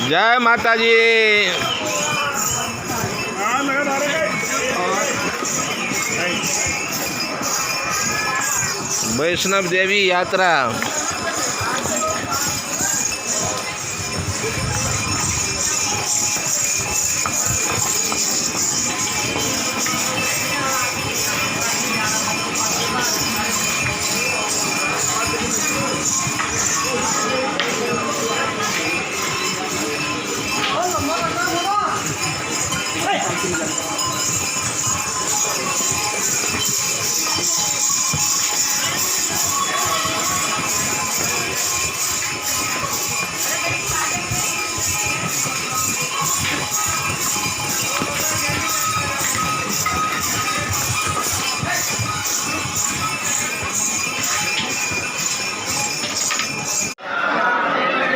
जय माता जी। वैष्णव देवी यात्रा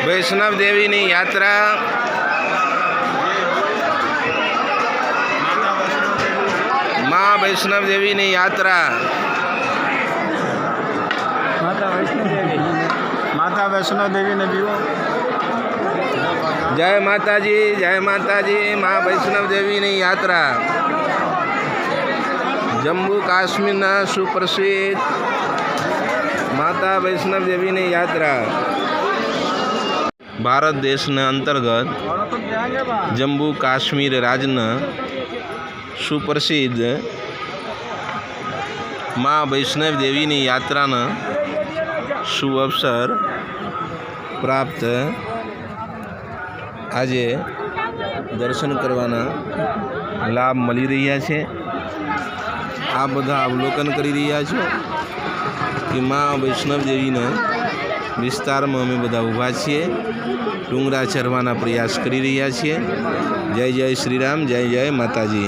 वैष्णव देवी नी यात्रा माँ वैष्णव देवी नी यात्रा माता वैष्णो देवी ने भी जय माता जी माँ वैष्णव देवी नी यात्रा जम्मू काश्मीर सुप्रसिद्ध माता वैष्णव देवी नी यात्रा भारत देश ने अंतर्गत जम्मू काश्मीर राज्य सुप्रसिद्ध माँ वैष्णव देवी नी यात्रा सुअवसर प्राप्त आज दर्शन करवाना लाभ मળી રહ્યા છે। आ बधा अवलोकन करी રહ્યા છો कि माँ वैष्णव देवी विस्तार में अमे बधा ऊभा छीए, डूंगरा चढ़वाना प्रयास करी રહ્યા છીએ। जय जय श्री राम, जय जय माताजी।